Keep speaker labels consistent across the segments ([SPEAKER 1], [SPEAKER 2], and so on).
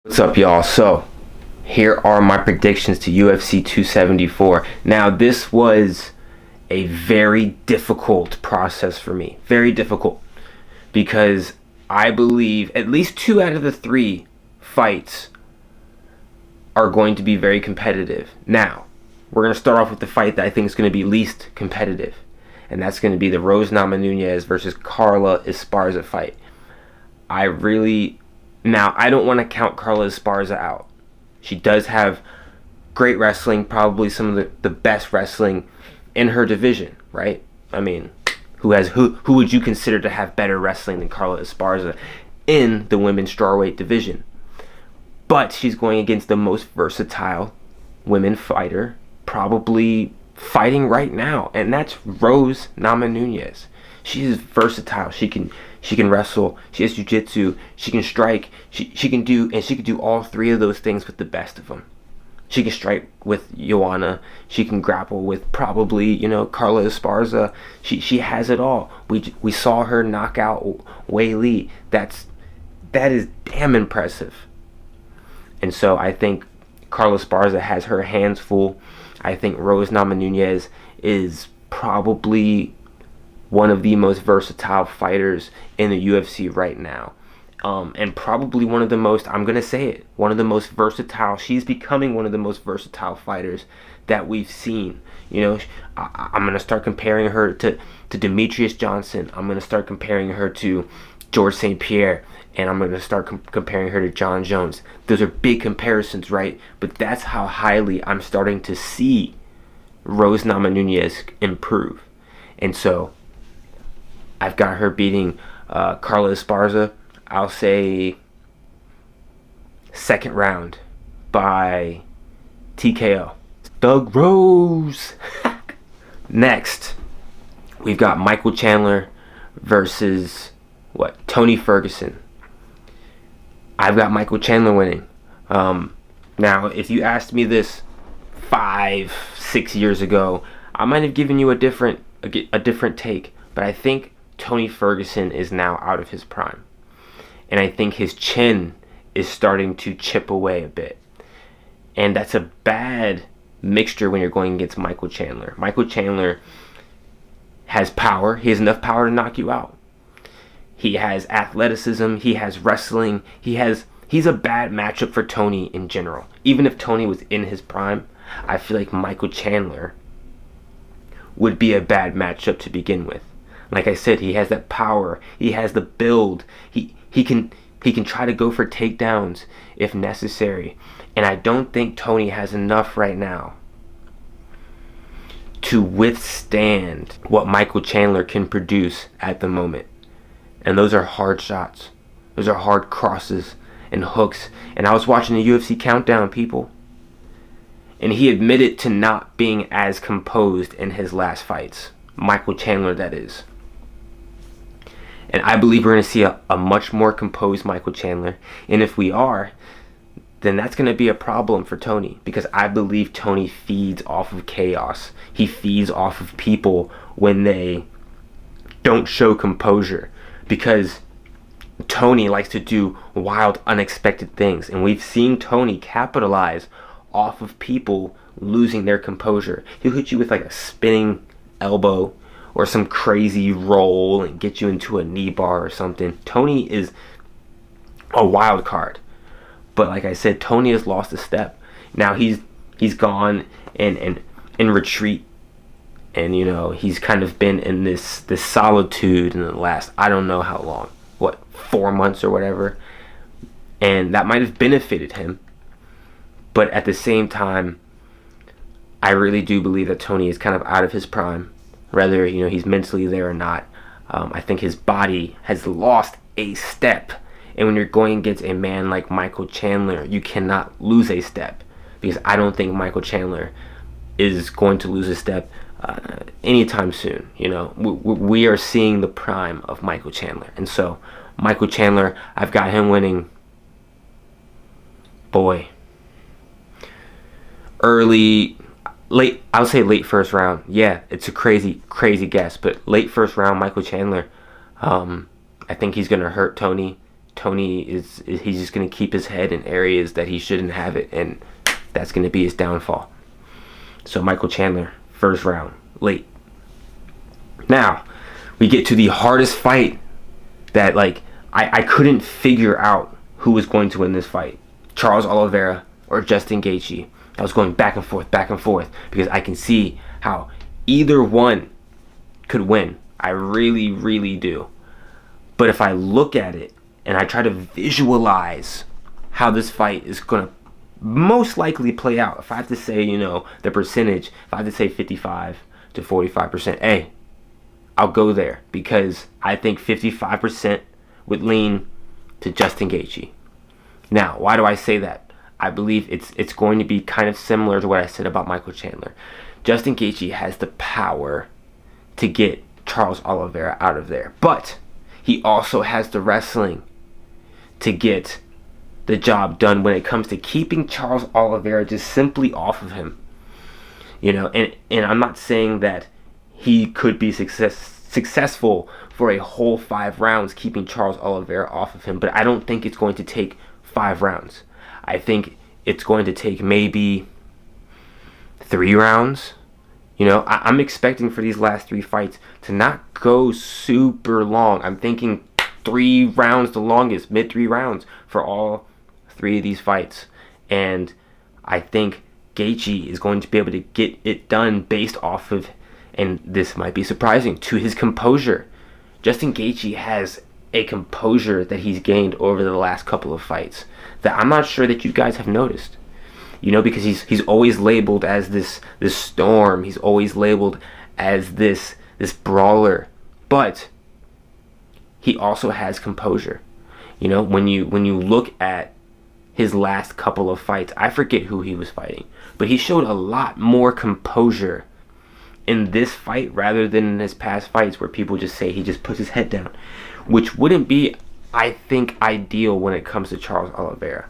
[SPEAKER 1] What's up, y'all? So here are my predictions to UFC 274. Now, this was a very difficult process for me. Very difficult. Because I believe at least 2 out of the 3 fights are going to be very competitive. Now, we're going to start off with the fight that I think is going to be least competitive. And that's going to be the Rose Namajunas versus Carla Esparza fight. Now, I don't want to count Carla Esparza out. She does have great wrestling, probably some of the best wrestling in her division, right? I mean, who would you consider to have better wrestling than Carla Esparza in the women's strawweight division? But she's going against the most versatile women fighter probably fighting right now, and that's Rose Namajunas. She is versatile. She can wrestle. She has jiu-jitsu. She can strike. She can do all 3 of those things with the best of them. She can strike with Joanna. She can grapple with probably, Carla Esparza. She has it all. We saw her knock out Wei Li. That is damn impressive. And so I think Carla Esparza has her hands full. I think Rose Namajunas is probably one of the most versatile fighters in the UFC right now. And probably one of the most, I'm going to say it, one of the most versatile. She's becoming one of the most versatile fighters that we've seen. I'm going to start comparing her to Demetrius Johnson. I'm going to start comparing her to George St. Pierre. And I'm going to start comparing her to John Jones. Those are big comparisons, right? But that's how highly I'm starting to see Rose Namajunas improve. And so I've got her beating Carla Esparza. I'll say second round by TKO. Doug Rose. Next, we've got Michael Chandler versus Tony Ferguson. I've got Michael Chandler winning. Now, if you asked me this 5-6 years ago, I might have given you a different take. But I think Tony Ferguson is now out of his prime. And I think his chin is starting to chip away a bit. And that's a bad mixture when you're going against Michael Chandler. Michael Chandler has power. He has enough power to knock you out. He has athleticism. He has wrestling. He's a bad matchup for Tony in general. Even if Tony was in his prime, I feel like Michael Chandler would be a bad matchup to begin with. Like I said, he has that power. He has the build. He can try to go for takedowns if necessary. And I don't think Tony has enough right now to withstand what Michael Chandler can produce at the moment. And those are hard shots. Those are hard crosses and hooks. And I was watching the UFC countdown, people. And he admitted to not being as composed in his last fights. Michael Chandler, that is. And I believe we're going to see a much more composed Michael Chandler. And if we are, then that's going to be a problem for Tony. Because I believe Tony feeds off of chaos. He feeds off of people when they don't show composure. Because Tony likes to do wild, unexpected things. And we've seen Tony capitalize off of people losing their composure. He'll hit you with like a spinning elbow or some crazy roll and get you into a knee bar or something. Tony is a wild card. But like I said, Tony has lost a step. Now he's gone in retreat. And he's kind of been in this solitude in the last, I don't know how long. 4 months or whatever. And that might have benefited him. But at the same time, I really do believe that Tony is kind of out of his prime. Whether, he's mentally there or not. I think his body has lost a step. And when you're going against a man like Michael Chandler, you cannot lose a step. Because I don't think Michael Chandler is going to lose a step anytime soon. We are seeing the prime of Michael Chandler. And so, Michael Chandler, I've got him winning. Boy. I would say late first round. Yeah, it's a crazy guess, but late first round, Michael Chandler. I think he's going to hurt Tony. Tony he's just going to keep his head in areas that he shouldn't have it, and that's going to be his downfall. So Michael Chandler, first round, late. Now, we get to the hardest fight that, like, I couldn't figure out who was going to win this fight. Charles Oliveira or Justin Gaethje. I was going back and forth, because I can see how either one could win. I really, really do. But if I look at it and I try to visualize how this fight is going to most likely play out, if I have to say, the percentage, if I have to say 55 to 45%, hey, I'll go there, because I think 55% would lean to Justin Gaethje. Now, why do I say that? I believe it's going to be kind of similar to what I said about Michael Chandler. Justin Gaethje has the power to get Charles Oliveira out of there, but he also has the wrestling to get the job done when it comes to keeping Charles Oliveira just simply off of him. And I'm not saying that he could be successful for a whole 5 rounds keeping Charles Oliveira off of him, but I don't think it's going to take 5 rounds. I think it's going to take maybe 3 rounds. I'm expecting for these last 3 fights to not go super long. I'm thinking 3 rounds, the longest, mid 3 rounds for all 3 of these fights. And I think Gaethje is going to be able to get it done based off of, and this might be surprising, to his composure. Justin Gaethje has a composure that he's gained over the last couple of fights that I'm not sure that you guys have noticed. Because he's always labeled as this storm. He's always labeled as this brawler, but he also has composure. When you look at his last couple of fights, I forget who he was fighting, but he showed a lot more composure in this fight rather than in his past fights, where people just say he just puts his head down, which wouldn't be, I think, ideal when it comes to Charles Oliveira.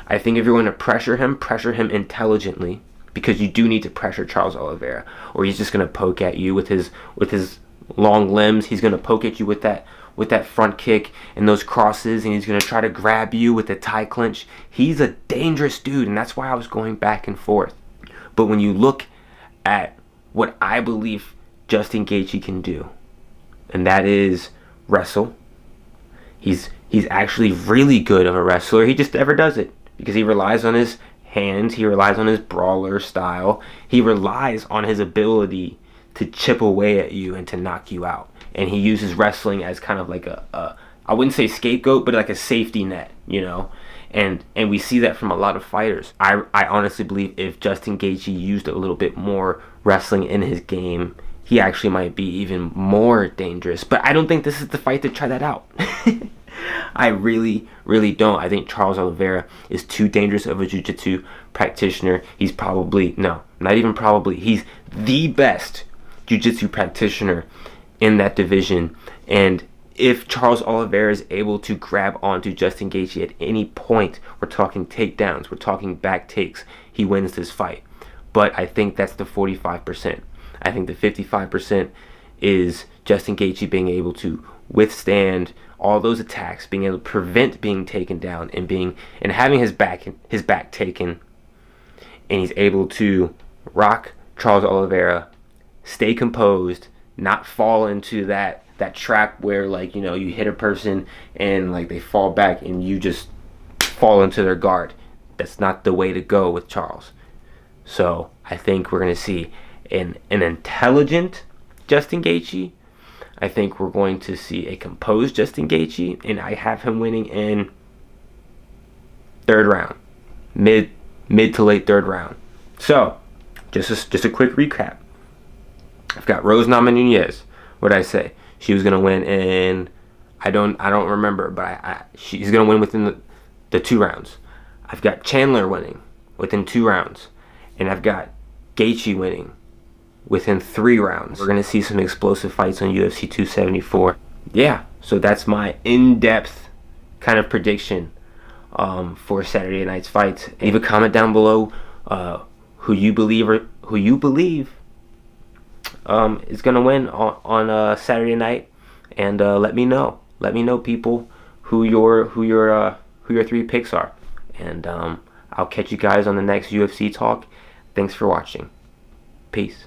[SPEAKER 1] I think if you're going to pressure him intelligently, because you do need to pressure Charles Oliveira, or he's just going to poke at you with his long limbs. He's going to poke at you with that front kick and those crosses, and he's going to try to grab you with the tie clinch. He's a dangerous dude, and that's why I was going back and forth. But when you look at what I believe Justin Gaethje can do, and that is wrestle. He's actually really good of a wrestler. He just never does it, because he relies on his hands. He relies on his brawler style. He relies on his ability to chip away at you and to knock you out. And he uses wrestling as kind of like a I wouldn't say scapegoat, but like a safety net, And we see that from a lot of fighters. I honestly believe if Justin Gaethje used a little bit more wrestling in his game, he actually might be even more dangerous. But I don't think this is the fight to try that out. I really, really don't. I think Charles Oliveira is too dangerous of a jiu-jitsu practitioner. He's probably, no, not even probably, he's the best jiu-jitsu practitioner in that division. And if Charles Oliveira is able to grab onto Justin Gaethje at any point, we're talking takedowns, we're talking back takes, he wins this fight. But I think that's the 45%. I think the 55% is Justin Gaethje being able to withstand all those attacks, being able to prevent being taken down, and having his back taken, and he's able to rock Charles Oliveira, stay composed, not fall into that trap where, like, you hit a person and like they fall back and you just fall into their guard. That's not the way to go with Charles. So I think we're going to see an intelligent Justin Gaethje. I think we're going to see a composed Justin Gaethje, and I have him winning in 3rd round, mid to late 3rd round. So, just a quick recap. I've got Rose Namajunas. What did I say? She was gonna win in, I don't remember, but she's gonna win within the 2 rounds. I've got Chandler winning within 2 rounds, and I've got Gaethje winning within 3 rounds. We're going to see some explosive fights on UFC 274. Yeah, so that's my in-depth kind of prediction for Saturday night's fights. Leave a comment down below who you believe is going to win on Saturday night, and let me know. Let me know, people, who your three picks are. And I'll catch you guys on the next UFC talk. Thanks for watching. Peace.